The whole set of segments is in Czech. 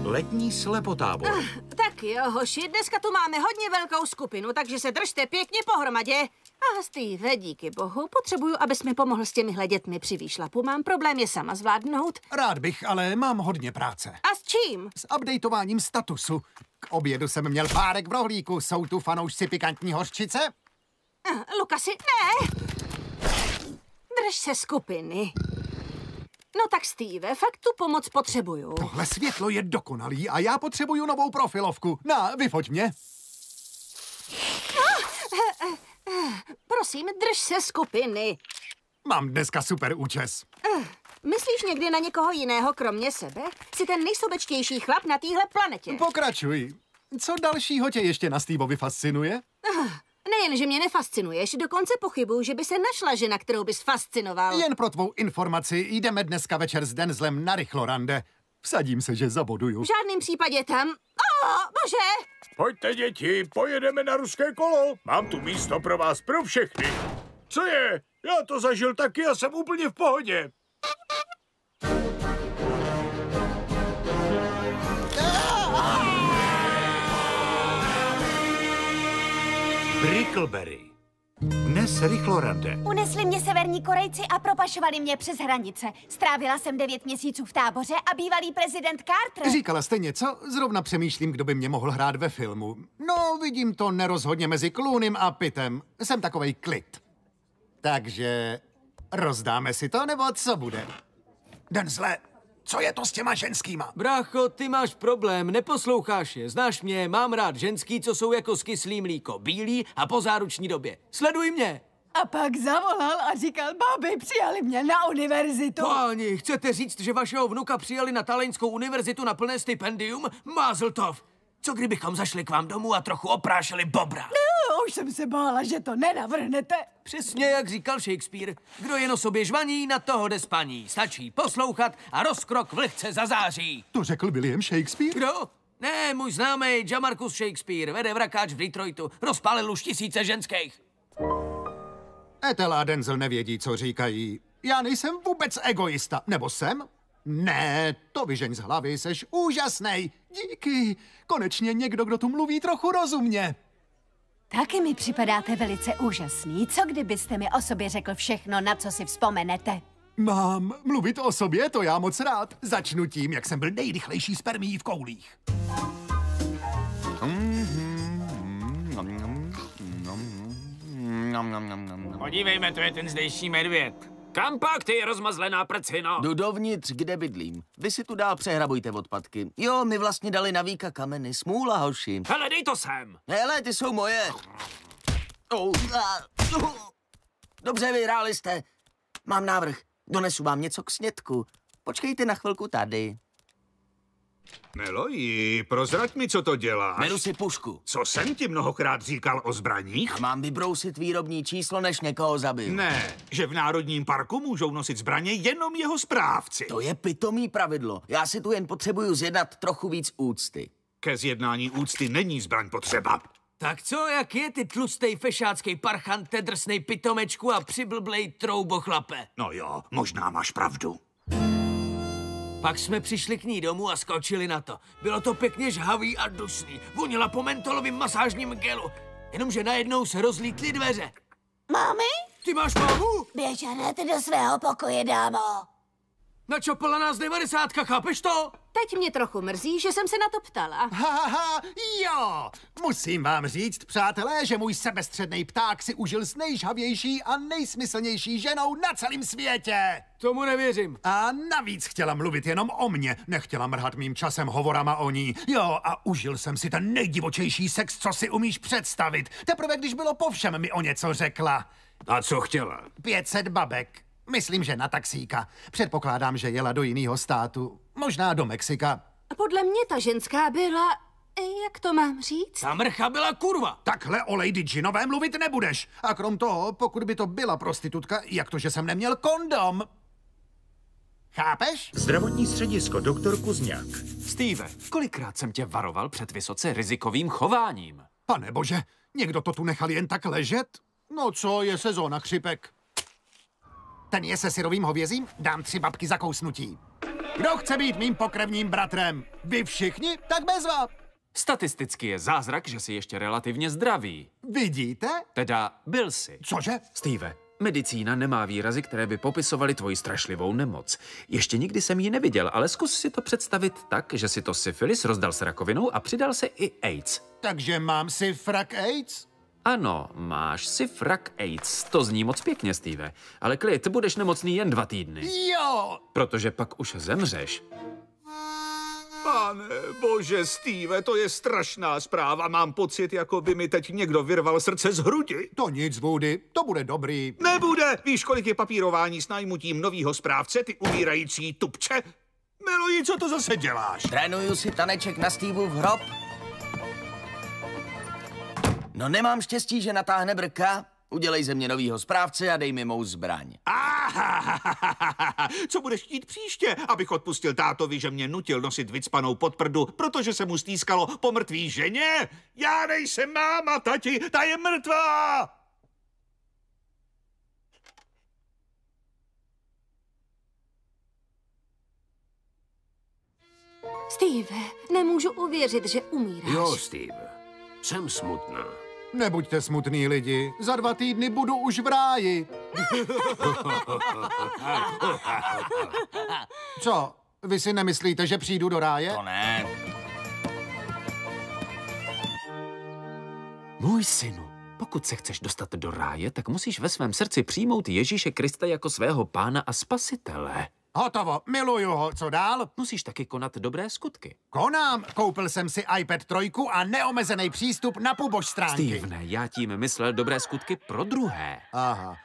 letní slepotábor. Tak jo, hoši, dneska tu máme hodně velkou skupinu, takže se držte pěkně pohromadě. A Steve, díky bohu, potřebuju, abys mi pomohl s těmihle dětmi při výšlapu. Mám problém je sama zvládnout. Rád bych, ale mám hodně práce. A s čím? S updateováním statusu. K obědu jsem měl párek v rohlíku. Jsou tu fanoušci pikantní hořčice? Lukasi, ne! Drž se skupiny. No tak, Steve, fakt tu pomoc potřebuju. Tohle světlo je dokonalý a já potřebuju novou profilovku. Vyfoť mě. Prosím, drž se skupiny. Mám dneska super účes. Myslíš někdy na někoho jiného kromě sebe? Jsi ten nejsobečtější chlap na téhle planetě. Pokračuj. Co dalšího tě ještě na Steveovi fascinuje? Nejen, že mě nefascinuješ, dokonce pochybuju, že by se našla žena, kterou bys fascinoval. Jen pro tvou informaci, jdeme dneska večer s Denzlem na rychlorande. Vsadím se, že zaboduju. V žádném případě tam. Bože! Pojďte, děti, pojedeme na ruské kolo. Mám tu místo pro vás, pro všechny. Co je? Já to zažil taky a jsem úplně v pohodě. Brickleberry. Dnes rychlorande. Unesli mě severní Korejci a propašovali mě přes hranice. Strávila jsem 9 měsíců v táboře a bývalý prezident Carter. Říkala jste něco? Zrovna přemýšlím, kdo by mě mohl hrát ve filmu. No, vidím to nerozhodně mezi Clooneym a Pittem. Jsem takovej klid. Takže rozdáme si to, nebo co bude? Denzle, co je to s těma ženskýma? Brácho, ty máš problém, neposloucháš je. Znáš mě, mám rád ženský, co jsou jako skyslý mlíko, bílý a po záruční době. Sleduj mě. A pak zavolal a říkal, báby, přijali mě na univerzitu. Páni, chcete říct, že vašeho vnuka přijali na Taleňskou univerzitu na plné stipendium? Mazeltov. Co kdybychom zašli k vám domů a trochu oprášili bobra? No, už jsem se bála, že to nenavrhnete. Přesně jak říkal Shakespeare. Kdo jen o sobě žvaní, na toho jde spaní. Stačí poslouchat a rozkrok vlhce zazáří. To řekl William Shakespeare? Kdo? Ne, můj známý Jamarcus Shakespeare vede vrakáč v Detroitu. Rozpálil už tisíce ženských. Ethel a Denzel nevědí, co říkají. Já nejsem vůbec egoista. Nebo jsem? Ne, to vyžeň z hlavy, seš úžasnej. Díky. Konečně někdo, kdo tu mluví trochu rozumně. Taky mi připadáte velice úžasný. Co kdybyste mi o sobě řekl všechno, na co si vzpomenete? Mám mluvit o sobě, to já moc rád. Začnu tím, jak jsem byl nejrychlejší spermií v koulích. Podívejme, to je ten zdejší medvěd. Kam pak, ty rozmazlená prcino? Jdu dovnitř, kde bydlím. Vy si tu dál přehrabujte odpadky. Jo, mi vlastně dali na Víka kameny. Smůla, hoši. Hele, dej to sem. Hele, ty jsou moje. Dobře, vyhráli jste. Mám návrh. Donesu vám něco k snědku. Počkejte na chvilku tady. Meloji, prozrať mi, co to děláš. Beru si pušku. Co jsem ti mnohokrát říkal o zbraních? A mám vybrousit výrobní číslo, než někoho zabiju. Ne, že v Národním parku můžou nosit zbraně jenom jeho správci. To je pitomý pravidlo. Já si tu jen potřebuju zjednat trochu víc úcty. Ke zjednání úcty není zbraň potřeba. Tak co, jak je ty tlustej fešáckej parchante, drsnej pitomečku a přiblblej troubochlape? No jo, možná máš pravdu. Pak jsme přišli k ní domů a skočili na to. Bylo to pěkně žhavý a dusný. Vonila po mentolovým masážním gelu. Jenomže najednou se rozlítly dveře. Mámy? Ty máš mámu? Běž hned do svého pokoje, dámo. Načapala nás 90, chápeš to? Teď mě trochu mrzí, že jsem se na to ptala. Jo! Musím vám říct, přátelé, že můj sebestřednej pták si užil s nejžhavější a nejsmyslnější ženou na celém světě. Tomu nevěřím. A navíc chtěla mluvit jenom o mně, nechtěla mrhat mým časem hovorama o ní. Jo, a užil jsem si ten nejdivočejší sex, co si umíš představit. Teprve když bylo po všem, mi o něco řekla. A co chtěla? 500 babek. Myslím, že na taxíka. Předpokládám, že jela do jiného státu. Možná do Mexika. A podle mě ta ženská byla... Jak to mám říct? Ta mrcha byla kurva. Takhle o Lady Ginové mluvit nebudeš. A krom toho, pokud by to byla prostitutka, jak to, že jsem neměl kondom? Chápeš? Zdravotní středisko, doktor Kuzňák. Steve, kolikrát jsem tě varoval před vysoce rizikovým chováním? Pane bože, někdo to tu nechal jen tak ležet? No co, je sezóna chřipek. Ten je se syrovým hovězím? Dám 3 babky za kousnutí. Kdo chce být mým pokrevním bratrem? Vy všichni? Tak bezva. Statisticky je zázrak, že jsi ještě relativně zdravý. Vidíte? Teda byl jsi. Cože? Steve, medicína nemá výrazy, které by popisovaly tvoji strašlivou nemoc. Ještě nikdy jsem ji neviděl, ale zkus si to představit tak, že si to syfilis rozdal s rakovinou a přidal se i AIDS. Takže mám si frak AIDS? Ano, máš si frak AIDS. To zní moc pěkně, Steve. Ale klid, budeš nemocný jen 2 týdny. Jo! Protože pak už zemřeš. Pane bože, Steve, to je strašná zpráva. Mám pocit, jako by mi teď někdo vyrval srdce z hrudi. To nic, Woody, to bude dobrý. Nebude! Víš, kolik je papírování s najmutím novýho správce, ty umírající tupče? Miluji, co to zase děláš? Trénuju si taneček na Steveův hrob. No nemám štěstí, že natáhne brka. Udělej ze mě novýho správce a dej mi mou zbraň. Co budeš chtít příště, abych odpustil tátovi, že mě nutil nosit vycpanou podprdu, protože se mu stýskalo po mrtvý ženě? Já nejsem máma, tati, ta je mrtvá! Steve, nemůžu uvěřit, že umíráš. Jo, Steve, jsem smutná. Nebuďte smutný lidi, za 2 týdny budu už v ráji. Co, vy si nemyslíte, že přijdu do ráje? To ne. Můj synu, pokud se chceš dostat do ráje, tak musíš ve svém srdci přijmout Ježíše Krista jako svého pána a spasitele. Hotovo, miluju ho, co dál? Musíš taky konat dobré skutky. Konám, koupil jsem si iPad 3 a neomezený přístup na Puboš stránky. Steve, já tím myslel dobré skutky pro druhé. Aha.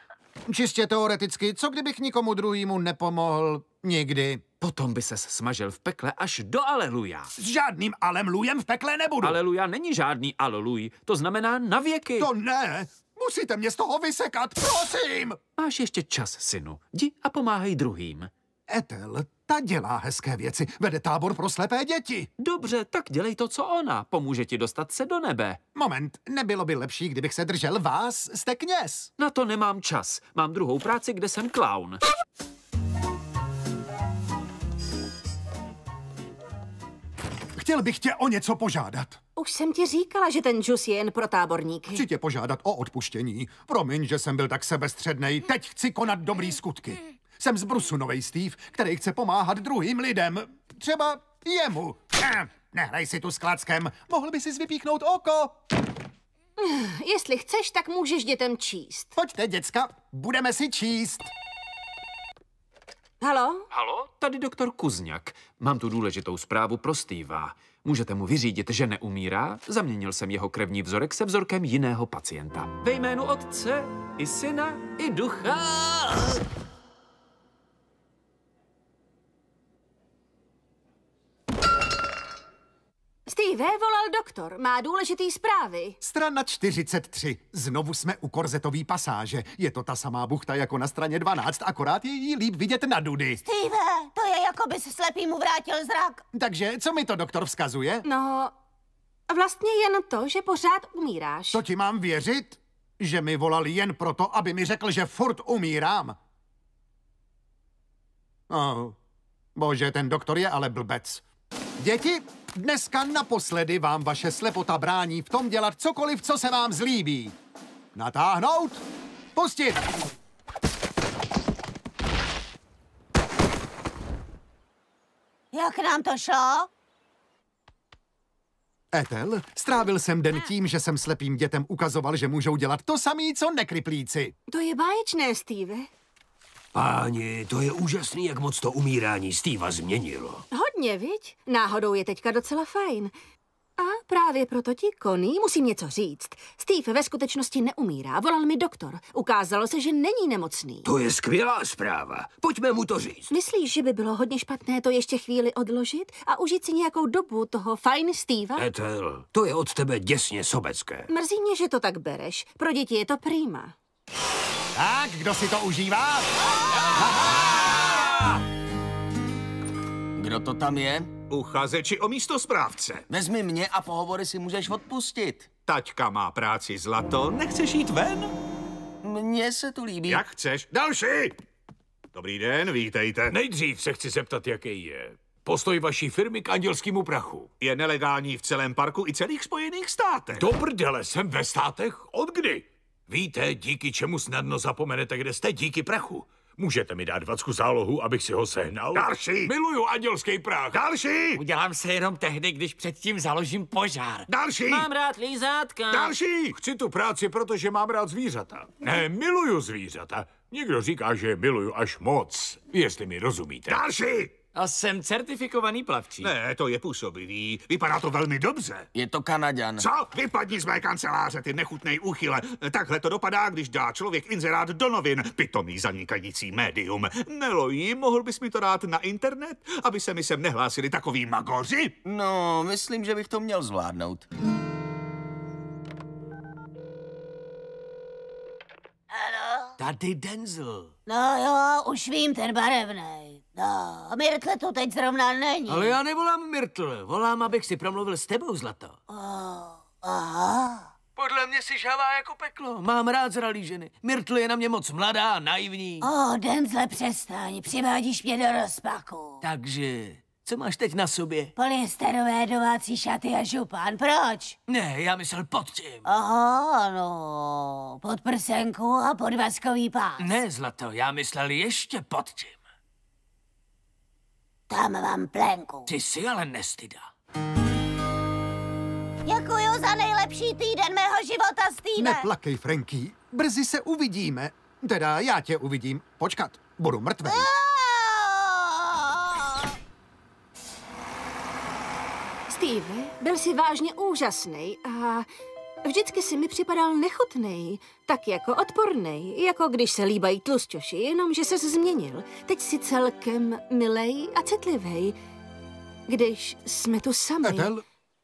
Čistě teoreticky, co kdybych nikomu druhému nepomohl nikdy? Potom by ses smažil v pekle až do aleluja. S žádným alelujem v pekle nebudu. Aleluja není žádný aleluj, to znamená na věky. To ne, musíte mě z toho vysekat, prosím. Máš ještě čas, synu. Jdi a pomáhej druhým. Ethel, ta dělá hezké věci, vede tábor pro slepé děti. Dobře, tak dělej to, co ona. Pomůže ti dostat se do nebe. Moment, nebylo by lepší, kdybych se držel vás? Jste kněz. Na to nemám čas. Mám druhou práci, kde jsem klaun. Chtěl bych tě o něco požádat. Už jsem ti říkala, že ten džus je jen pro táborníky. Chci tě požádat o odpuštění. Promiň, že jsem byl tak sebestřednej. Teď chci konat dobrý skutky. Jsem z Brusu novej Steve, který chce pomáhat druhým lidem. Třeba jemu. Nehraj si tu s klackem. Mohl by si vypíchnout oko. Jestli chceš, tak můžeš dětem číst. Pojďte, děcka, budeme si číst. Halo? Halo? Tady doktor Kuzňak. Mám tu důležitou zprávu pro Steva. Můžete mu vyřídit, že neumírá? Zaměnil jsem jeho krevní vzorek se vzorkem jiného pacienta. Ve jménu Otce, i Syna, i Ducha. Steve, volal doktor. Má důležitý zprávy. Strana 43. Znovu jsme u korzetový pasáže. Je to ta samá buchta jako na straně 12, akorát je jí líp vidět na dudy. Steve, to je jako by se slepýmu vrátil zrak. Takže co mi to doktor vzkazuje? No, vlastně jen to, že pořád umíráš. To ti mám věřit? Že mi volal jen proto, aby mi řekl, že furt umírám? Oh, bože, ten doktor je ale blbec. Děti, dneska naposledy vám vaše slepota brání v tom dělat cokoliv, co se vám zlíbí. Natáhnout, pustit. Jak nám to šlo? Ethel, strávil jsem den tím, že jsem slepým dětem ukazoval, že můžou dělat to samý, co nekryplíci. To je báječné, Steve. Páni, to je úžasný, jak moc to umírání Steva změnilo. Hodně, viď? Náhodou je teďka docela fajn. A právě proto ti, Connie, musím něco říct. Steve ve skutečnosti neumírá. Volal mi doktor. Ukázalo se, že není nemocný. To je skvělá zpráva. Pojďme mu to říct. Myslíš, že by bylo hodně špatné to ještě chvíli odložit a užít si nějakou dobu toho fajn Steva? Ethel, to je od tebe děsně sobecké. Mrzí mě, že to tak bereš. Pro děti je to prima. Tak, kdo si to užívá? Kdo to tam je? Uchazeči o místo správce. Vezmi mě a pohovory si můžeš odpustit. Taťka má práci zlato, nechceš jít ven? Mně se tu líbí. Jak chceš. Další! Dobrý den, vítejte. Nejdřív se chci zeptat, jaký je postoj vaší firmy k andělskému prachu. Je nelegální v celém parku i celých Spojených státech. Do prdele, jsem ve státech? Od kdy? Víte, díky čemu snadno zapomenete, kde jste? Díky prachu. Můžete mi dát 20 zálohu, abych si ho sehnal? Další! Miluju andělský prach. Další! Udělám se jenom tehdy, když předtím založím požár. Další! Mám rád lízátka. Další! Chci tu práci, protože mám rád zvířata. Ne, miluju zvířata. Někdo říká, že je miluju až moc, jestli mi rozumíte. Další! A jsem certifikovaný plavčí. Ne, to je působivý. Vypadá to velmi dobře. Je to Kanaďan. Co? Vypadni z mé kanceláře, ty nechutnej úchyle. Takhle to dopadá, když dá člověk inzerát do novin. Pitomý zanikající médium. Nelojí, mohl bys mi to dát na internet, aby se mi sem nehlásili takový magoři? No, myslím, že bych to měl zvládnout. Tady Denzel. No jo, už vím, ten barevnej. No, Myrtle tu teď zrovna není. Ale já nevolám Myrtle, volám, abych si promluvil s tebou, Zlato. Aha. Podle mě si žhavá jako peklo. Mám rád zralý ženy. Myrtle je na mě moc mladá a naivní. Denzle, přestaň, přivádíš mě do rozpaku. Takže, co máš teď na sobě? Polyesterové domácí šaty a župán, proč? Ne, já myslel pod tím. Aha, no, podprsenku a podvazkový pás. Ne, Zlato, já myslel ještě pod tím. Tam mám plenku. Ty jsi ale nestyda. Děkuju za nejlepší týden mého života, Steve. Neplakej, Franky. Brzy se uvidíme. Teda já tě uvidím. Počkat, budu mrtvej. Steve, byl jsi vážně úžasný a vždycky si mi připadal nechutnej, tak jako odpornej, jako když se líbají tlusťoši, jenomže ses změnil. Teď jsi celkem milej a citlivej, když jsme tu sami. Ethel,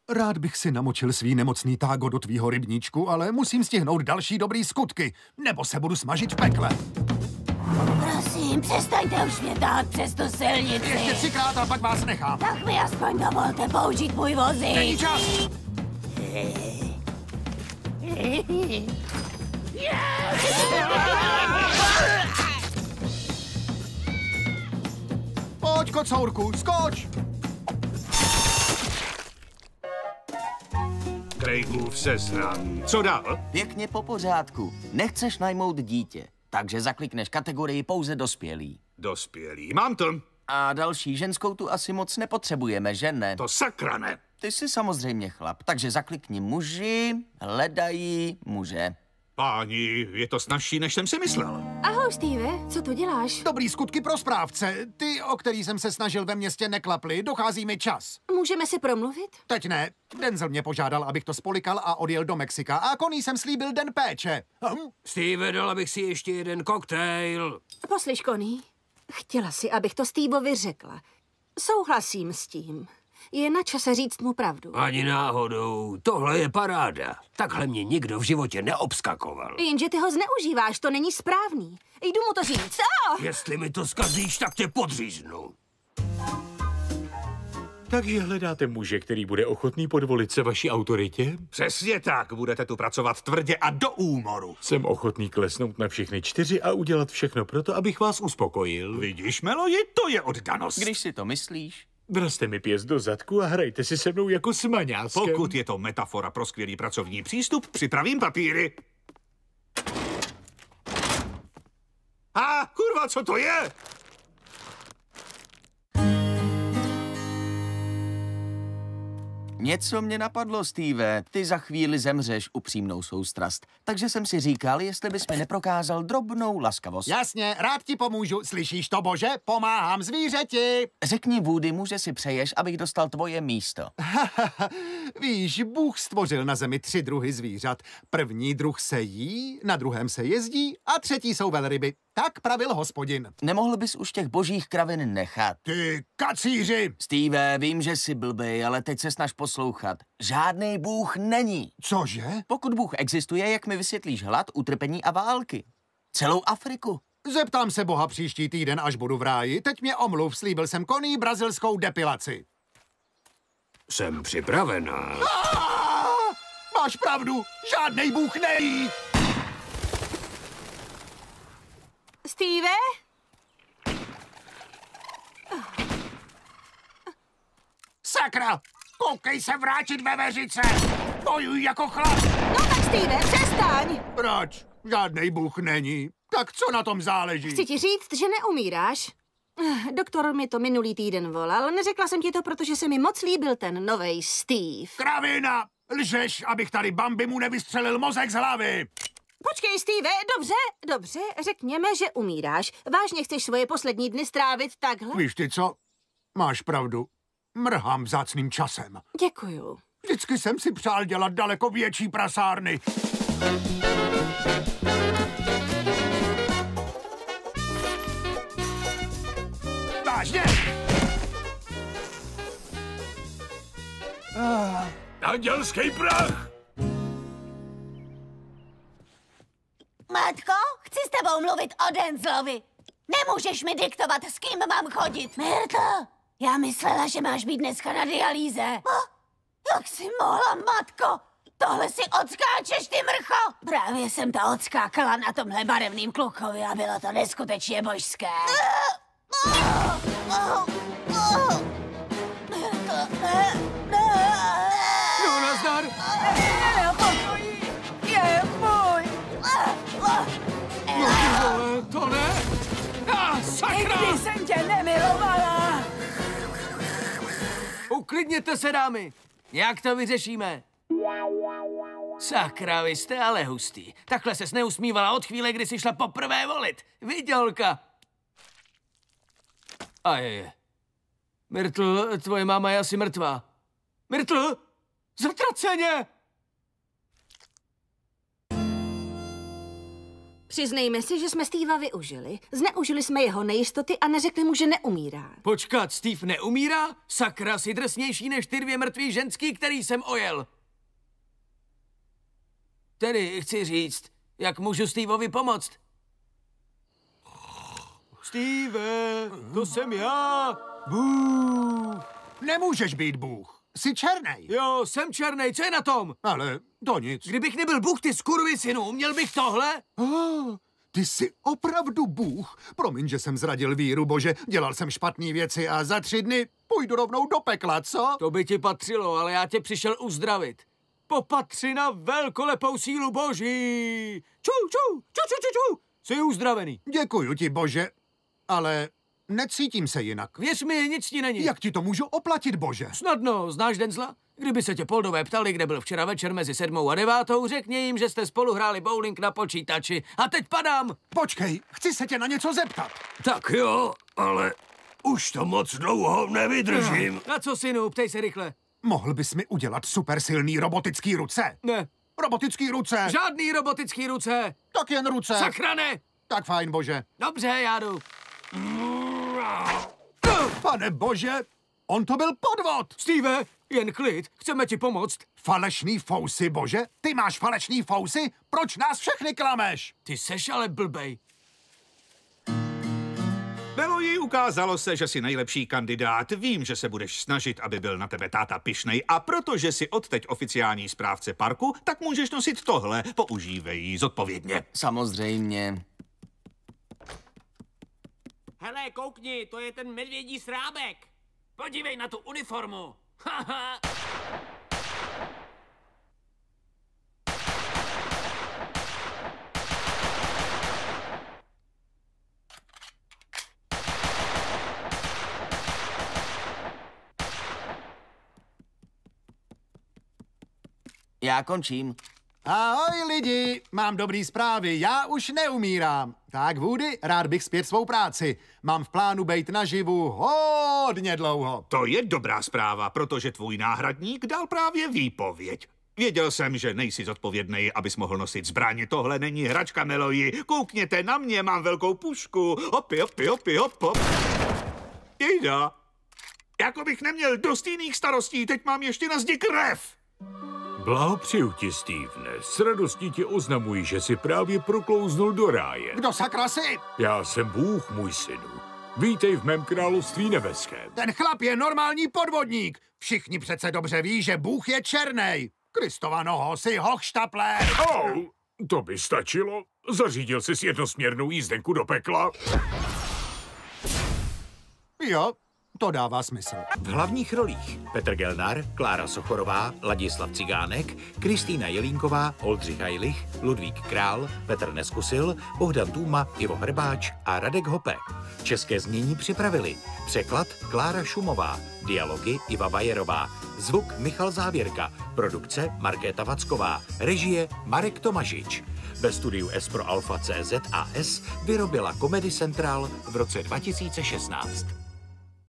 rád bych si namočil svý nemocný tágo do tvýho rybníčku, ale musím stihnout další dobrý skutky, nebo se budu smažit v pekle. Prosím, přestaňte už mě tahat přes tu silnici. Ještě 3krát a pak vás nechám. Tak mi aspoň dovolte použít můj vozík. Není čas! Pojď, kocourku, skoč! Craigův sezran. Co dál? Pěkně po pořádku. Nechceš najmout dítě, takže zaklikneš kategorii pouze dospělý. Dospělý. Mám to. A další ženskou tu asi moc nepotřebujeme, že ne? To sakra ne. Ty jsi samozřejmě chlap, takže zaklikni muži, hledají muže. Páni, je to snazší, než jsem si myslel. Ahoj, Steve, co tu děláš? Dobrý skutky pro správce. Ty, o který jsem se snažil ve městě, neklaply. Dochází mi čas. Můžeme si promluvit? Teď ne. Denzel mě požádal, abych to spolikal a odjel do Mexika. A Connie jsem slíbil den péče. Steve, dala bych si ještě jeden koktejl. Poslyš, Connie, chtěla si, abych to Steveovi řekla. Souhlasím s tím. Je na čase říct mu pravdu. Ani náhodou, tohle je paráda. Takhle mě nikdo v životě neobskakoval. Jenže ty ho zneužíváš, to není správný. Jdu mu to říct. Jestli mi to zkazíš, tak tě podříznu. Takže hledáte muže, který bude ochotný podvolit se vaší autoritě? Přesně tak, budete tu pracovat tvrdě a do úmoru. Jsem ochotný klesnout na všechny 4 a udělat všechno proto, abych vás uspokojil. Vidíš, Meloji, to je oddanost. Když si to myslíš. Vrazte mi pěst do zadku a hrajte si se mnou jako s maňáskem. Pokud je to metafora pro skvělý pracovní přístup, připravím papíry. Kurva, co to je? Něco mě napadlo, Steve. Ty za chvíli zemřeš, upřímnou soustrast. Takže jsem si říkal, jestli bys mi neprokázal drobnou laskavost. Jasně, rád ti pomůžu. Slyšíš to, Bože? Pomáhám zvířeti. Řekni Woodymu, že si přeješ, abych dostal tvoje místo. Víš, Bůh stvořil na zemi 3 druhy zvířat. První druh se jí, na druhém se jezdí a třetí jsou velryby. Tak pravil Hospodin. Nemohl bys už těch božích kravin nechat? Ty kacíři! Steve, vím, že jsi blbej, ale teď se snaž poslouchat. Žádný Bůh není. Cože? Pokud Bůh existuje, jak mi vysvětlíš hlad, utrpení a války? Celou Afriku. Zeptám se Boha příští týden, až budu v ráji. Teď mě omluv, slíbil jsem Connie brazilskou depilaci. Jsem připravená. Máš pravdu, žádnej Bůh nejí. Steve? Sakra! Koukej se vrátit ve veřice! Bojuj jako chlap! No tak, Steve, přestaň! Proč? Žádnej bůh není. Tak co na tom záleží? Chci ti říct, že neumíráš. Doktor mi to minulý týden volal. Neřekla jsem ti to, protože se mi moc líbil ten novej Steve. Kravina! Lžeš, abych tady Bambimu nevystřelil mozek z hlavy! Počkej, Steve, dobře, řekněme, že umíráš. Vážně chceš svoje poslední dny strávit takhle? Víš ty co? Máš pravdu. Mrhám vzácným časem. Děkuju. Vždycky jsem si přál dělat daleko větší prasárny. Vážně? Andělský prach! Matko, chci s tebou mluvit o Denzelovi. Nemůžeš mi diktovat, s kým mám chodit. Myrtle, já myslela, že máš být dneska na dialýze. Jak jsi mohla, matko? Tohle si odskáčeš, ty mrcho! Právě jsem to odskákala na tomhle barevným klukovi a bylo to neskutečně božské. No, nazdar! Na pokoji! Je můj! Vole, to ne! Sakra! Nikdy jsem tě nemilovala! Uklidněte se, dámy. Jak to vyřešíme? Sakra, vy jste ale hustý. Takhle ses neusmívala od chvíle, kdy jsi šla poprvé volit. Vidělka. A je. Myrtle, tvoje máma je asi mrtvá. Myrtle, zatraceně! Přiznejme si, že jsme Steva využili. Zneužili jsme jeho nejistoty a neřekli mu, že neumírá. Počkat, Steve neumírá? Sakra, jsi drsnější než ty 2 mrtví ženský, který jsem ojel. Tedy chci říct, jak můžu Steveovi pomoct? Steve, to jsem já. Bůh. Nemůžeš být bůh. Jsi černej. Jo, jsem černej, co je na tom? Ale to nic. Kdybych nebyl bůh, ty skurvysynu, uměl bych tohle? Ty jsi opravdu bůh. Promiň, že jsem zradil víru, bože. Dělal jsem špatné věci a za 3 dny půjdu rovnou do pekla, co? To by ti patřilo, ale já tě přišel uzdravit. Popatři na velkolepou sílu boží. Ču, ču, ču, ču, ču, ču. Jsi uzdravený. Děkuju ti, bože, ale necítím se jinak. Věř mi, nic ti není. Jak ti to můžu oplatit, bože? Snadno, znáš Denzla? Kdyby se tě Poldové ptali, kde byl včera večer mezi 7 a 9, řekni jim, že jste spolu hráli bowling na počítači. A teď padám. Počkej, chci se tě na něco zeptat. Tak jo, ale už to moc dlouho nevydržím. Na co, synu? Ptej se rychle. Mohl bys mi udělat supersilný robotický ruce? Ne. Robotický ruce. Žádný robotický ruce. Tak jen ruce. Sakra ne. Tak fajn, bože. Dobře, já jdu. Pane bože, on to byl podvod. Steve, jen klid, chceme ti pomoct. Falešný fousy, bože? Ty máš falešný fousy? Proč nás všechny klameš? Ty seš ale blbej. Meloji, ukázalo se, že jsi nejlepší kandidát. Vím, že se budeš snažit, aby byl na tebe táta pyšnej, a protože jsi odteď oficiální správce parku, tak můžeš nosit tohle. Používej ji zodpovědně. Samozřejmě. Hele, koukni, to je ten medvědí srábek. Podívej na tu uniformu. Haha. Já končím. Ahoj lidi, mám dobrý zprávy, já už neumírám. Tak Woody, rád bych zpět svou práci. Mám v plánu bejt naživu hodně dlouho. To je dobrá zpráva, protože tvůj náhradník dal právě výpověď. Věděl jsem, že nejsi zodpovědnej, abys mohl nosit zbraně. Tohle není hračka, Meloji. Koukněte na mě, mám velkou pušku. Hopi, hopi, hopi, hop, hop. Jejda. Jako bych neměl dost jiných starostí, teď mám ještě na zdi krev. Blahopřeju ti, Stevene. S radostí ti oznamuji, že jsi právě proklouznul do ráje. Kdo sakra jsi? Já jsem Bůh, můj synu. Vítej v mém království nebeském. Ten chlap je normální podvodník. Všichni přece dobře ví, že Bůh je černej. Kristova noho, si hochštapler. To by stačilo. Zařídil jsi jednosměrnou jízdenku do pekla. Jo, To dává smysl. V hlavních rolích Petr Gelnar, Klára Sochorová, Ladislav Cigánek, Kristýna Jelínková, Oldřich Hajlich, Ludvík Král, Petr Neskusil, Bohdan Tůma, Ivo Hrbáč a Radek Hope. České znění připravili překlad Klára Šumová, dialogy Iva Bajerová, zvuk Michal Závěrka, produkce Markéta Vacková, režie Marek Tomažič. Ve studiu S pro Alfa CZ a S vyrobila Comedy Central v roce 2016.